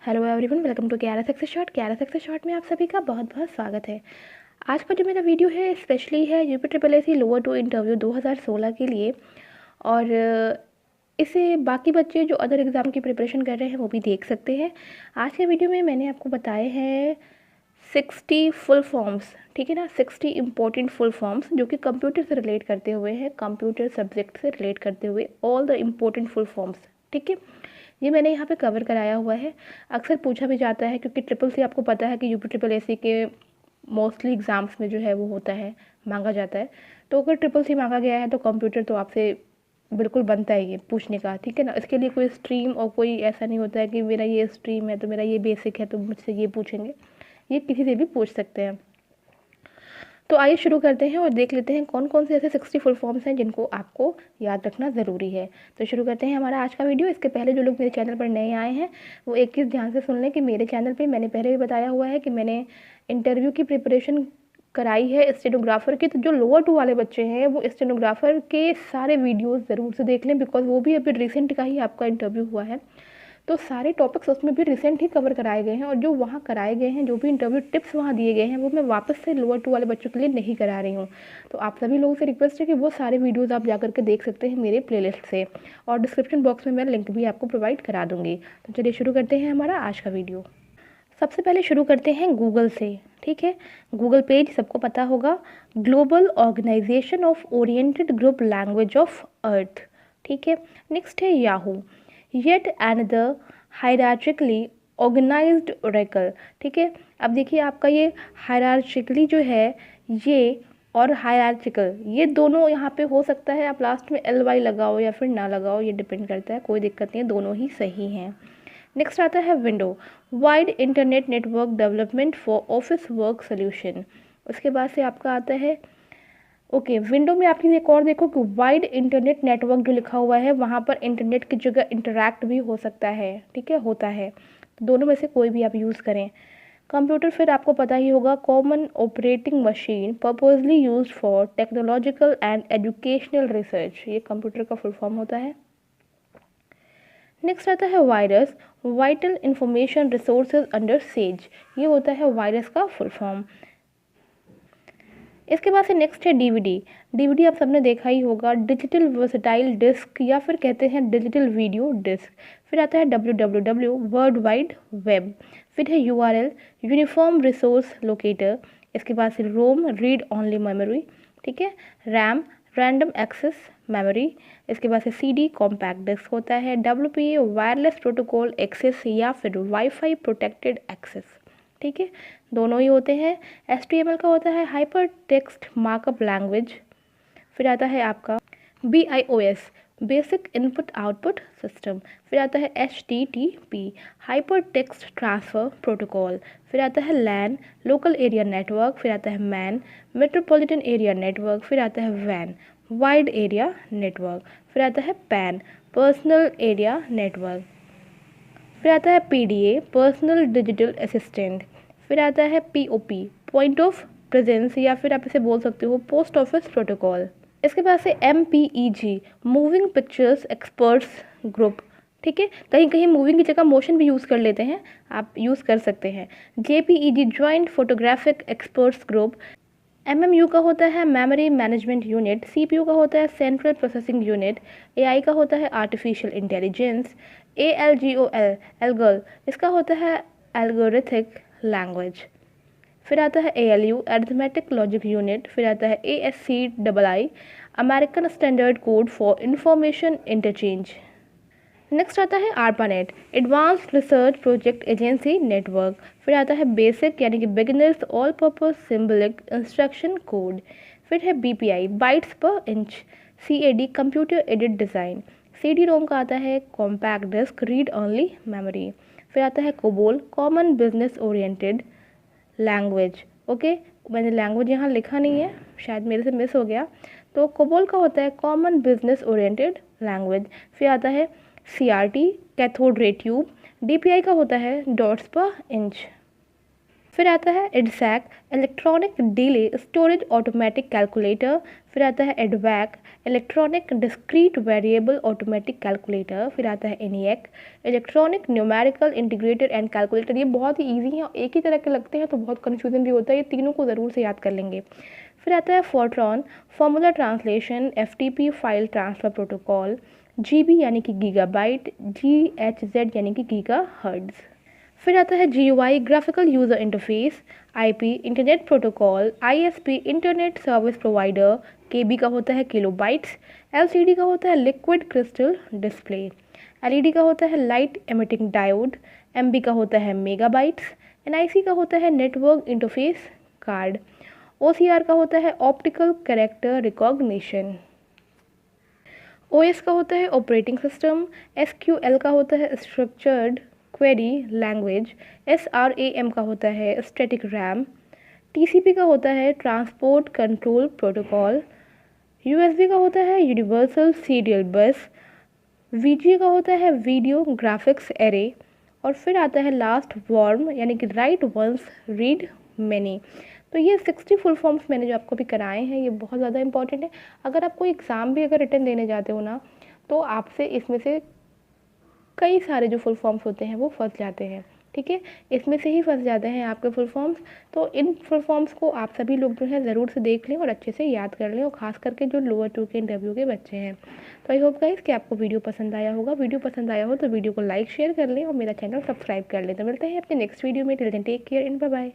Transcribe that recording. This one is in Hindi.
Hello everyone, welcome to KRS success shot. KRS success shot में आप सभी का बहुत बहुत स्वागत है। आज का जो मेरा वीडियो है स्पेशली है UP triple S C lower 2 interview 2016 के लिए। और इसे बाकी बच्चे जो अदर एग्ज़ाम की प्रिपरेशन कर रहे हैं वो भी देख सकते हैं। आज के वीडियो में मैंने आपको बताए हैं 60 फुल फॉर्म्स, ठीक है ना, 60 इम्पोर्टेंट फुल फॉर्म्स जो कि कंप्यूटर से रिलेट करते हुए हैं, कंप्यूटर सब्जेक्ट से रिलेट करते हुए all the important full forms, ठीक है। ये मैंने यहाँ पे कवर कराया हुआ है। अक्सर पूछा भी जाता है क्योंकि ट्रिपल सी आपको पता है कि यूपी ट्रिपल एस सी के मोस्टली एग्ज़ाम्स में जो है वो होता है, मांगा जाता है। तो अगर ट्रिपल सी मांगा गया है तो कंप्यूटर तो आपसे बिल्कुल बनता है ये पूछने का, ठीक है ना। इसके लिए कोई स्ट्रीम और कोई ऐसा नहीं होता है कि मेरा ये स्ट्रीम है तो मेरा ये बेसिक है तो मुझसे ये पूछेंगे। ये किसी से भी पूछ सकते हैं। तो आइए शुरू करते हैं और देख लेते हैं कौन कौन से ऐसे 60 फुल फॉर्म्स हैं जिनको आपको याद रखना ज़रूरी है। तो शुरू करते हैं हमारा आज का वीडियो। इसके पहले जो लोग मेरे चैनल पर नए आए हैं वो एक चीज़ ध्यान से सुन लें कि मेरे चैनल पे मैंने पहले भी बताया हुआ है कि मैंने इंटरव्यू की प्रिपरेशन कराई है स्टेनोग्राफर की। तो जो लोअर 2 वाले बच्चे हैं वो स्टेनोग्राफर के सारे वीडियोज़ ज़रूर से देख लें, बिकॉज वो भी अभी रिसेंट का ही आपका इंटरव्यू हुआ है। तो सारे टॉपिक्स उसमें भी रिसेंट ही कवर कराए गए हैं और जो वहाँ कराए गए हैं, जो भी इंटरव्यू टिप्स वहाँ दिए गए हैं, वो मैं वापस से लोअर 2 वाले बच्चों के लिए नहीं करा रही हूँ। तो आप सभी लोगों से रिक्वेस्ट है कि वो सारे वीडियोज़ आप जा करके देख सकते हैं मेरे प्लेलिस्ट से, और डिस्क्रिप्शन बॉक्स में मैं लिंक भी आपको प्रोवाइड करा दूँगी। तो चलिए शुरू करते हैं हमारा आज का वीडियो। सबसे पहले शुरू करते हैं गूगल से, ठीक है। गूगल पेज सबको पता होगा, global organisation of oriented group language of earth, ठीक है। नेक्स्ट है Yahoo, yet another hierarchically organised oracle, ठीक है। अब देखिए आपका ये हायरार्चिकली जो है ये और हायरार्चिकल, ये दोनों यहाँ पे हो सकता है, आप लास्ट में एल वाई लगाओ या फिर ना लगाओ, ये डिपेंड करता है, कोई दिक्कत नहीं है, दोनों ही सही हैं। नेक्स्ट आता है window, wide internet network development for office work solution. उसके बाद से आपका आता है विंडो में आपकी एक और देखो कि वाइड इंटरनेट नेटवर्क जो लिखा हुआ है वहाँ पर इंटरनेट की जगह इंटरैक्ट भी हो सकता है, ठीक है, होता है। तो दोनों में से कोई भी आप यूज़ करें। कंप्यूटर फिर आपको पता ही होगा, common operating machine purposely used for technological and educational research, ये कंप्यूटर का फुल फॉर्म होता है। नेक्स्ट आता है virus, vital information resources under says, ये होता है वायरस का फुल फॉर्म। इसके बाद से नेक्स्ट है डीवीडी। डीवीडी आप सबने देखा ही होगा, डिजिटल वर्सटाइल डिस्क या फिर कहते हैं डिजिटल वीडियो डिस्क। फिर आता है डब्ल्यू वर्ल्ड वाइड वेब। फिर है यूआरएल, यूनिफॉर्म रिसोर्स लोकेटर। इसके बाद से रोम, रीड ऑनली मेमोरी, ठीक है। RAM, random access memory. इसके बाद से सीडी, कॉम्पैक्ट डिस्क होता है। डब्ल्यूपीए, वायरलेस प्रोटोकॉल एक्सेस या फिर वाईफाई प्रोटेक्टेड एक्सेस, ठीक है, दोनों ही होते हैं। HTML का होता है हाइपर टेक्स्ट मार्कअप लैंग्वेज। फिर आता है आपका BIOS, basic input output system. फिर आता है HTTP, hyper text transfer protocol. फिर आता है LAN, लोकल एरिया नेटवर्क। फिर आता है MAN, मेट्रोपॉलिटन एरिया नेटवर्क। फिर आता है WAN, वाइड एरिया नेटवर्क। फिर आता है PAN, पर्सनल एरिया नेटवर्क। फिर आता है PDA, पर्सनल डिजिटल असिस्टेंट। फिर आता है POP, पॉइंट ऑफ प्रेजेंस या फिर आप इसे बोल सकते हो पोस्ट ऑफिस प्रोटोकॉल। इसके बाद से MPEG, moving pictures experts group, ठीक है। कहीं कहीं मूविंग की जगह मोशन भी यूज़ कर लेते हैं, आप यूज़ कर सकते हैं। JPEG, joint photographic experts group. MMU का होता है मेमोरी मैनेजमेंट यूनिट। CPU का होता है सेंट्रल प्रोसेसिंग यूनिट। AI का होता है आर्टिफिशियल इंटेलिजेंस। ALGOL, एल्गोल, इसका होता है एल्गोरिथमिक लैंग्वेज। फिर आता है ALU, अरिथमेटिक लॉजिक यूनिट। फिर आता है ASCII, American standard code for information interchange. Next आता है ARPANET, advanced research project agency network. फिर आता है बेसिक यानी कि beginners all purpose symbolic instruction code. फिर है BPI, bytes per inch. CAD, computer aided design. CD-ROM का आता है compact disc, read only memory. फिर आता है COBOL, common business oriented language. Okay, मैंने लैंग्वेज यहाँ लिखा नहीं है, शायद मेरे से मिस हो गया। तो COBOL का होता है कॉमन बिजनेस ओरिएंटेड लैंग्वेज। फिर आता है CRT, cathode ray tube. DPI का होता है डॉट्स पर इंच। फिर आता है EDSAC, electronic delay storage automatic calculator. फिर आता है एडवैक, electronic discrete variable automatic calculator. फिर आता है ENIAC, electronic numerical integrated and calculator. ये बहुत ही ईजी हैं, एक ही तरह के लगते हैं तो बहुत कन्फ्यूजन भी होता है, ये तीनों को ज़रूर से याद कर लेंगे। फिर आता है Fortran, formula translation, FTP file transfer protocol, GB यानी कि गीगाबाइट, जीएचजेड यानी कि गीगा हर्ट्ज़। फिर आता है GUI, graphical user interface, IP internet protocol, ISP internet service provider, KB का होता है किलोबाइट्स, LCD का होता है लिक्विड क्रिस्टल डिस्प्ले, LED का होता है लाइट एमिटिंग डायोड, MB का होता है मेगाबाइट्स, NIC का होता है नेटवर्क इंटरफेस कार्ड, OCR का होता है ऑप्टिकल कैरेक्टर रिकॉग्निशन, OS का होता है ऑपरेटिंग सिस्टम, SQL का होता है स्ट्रक्चर्ड क्वेरी लैंग्वेज, SRAM का होता है स्टैटिक रैम, TCP का होता है ट्रांसपोर्ट कंट्रोल प्रोटोकॉल, USB का होता है यूनिवर्सल सीरियल बस, VGA का होता है वीडियो ग्राफिक्स एरे, और फिर आता है लास्ट वॉर्म यानी कि राइट वंस रीड मैनी। तो ये 60 फुल फॉर्म्स मैंने जो आपको भी कराए हैं, ये बहुत ज़्यादा इंपॉर्टेंट है। अगर आप कोई एग्ज़ाम भी अगर रिटर्न देने जाते हो ना, तो आपसे इसमें से कई सारे जो फुल फॉर्म्स होते हैं वो फंस जाते हैं, ठीक है, इसमें से ही फंस जाते हैं आपके फुल फॉर्म्स। तो इन फुल फॉर्म्स को आप सभी लोग जो है ज़रूर से देख लें और अच्छे से याद कर लें, और ख़ास करके जो लोअर 2 के इंटरव्यू के बच्चे हैं। तो आई होप गाइस कि आपको वीडियो पसंद आया होगा। वीडियो पसंद आया हो तो वीडियो को लाइक शेयर कर लें और मेरा चैनल सब्सक्राइब कर लें। तो मिलते हैं अपने नेक्स्ट वीडियो में। Till then take care and bye bye.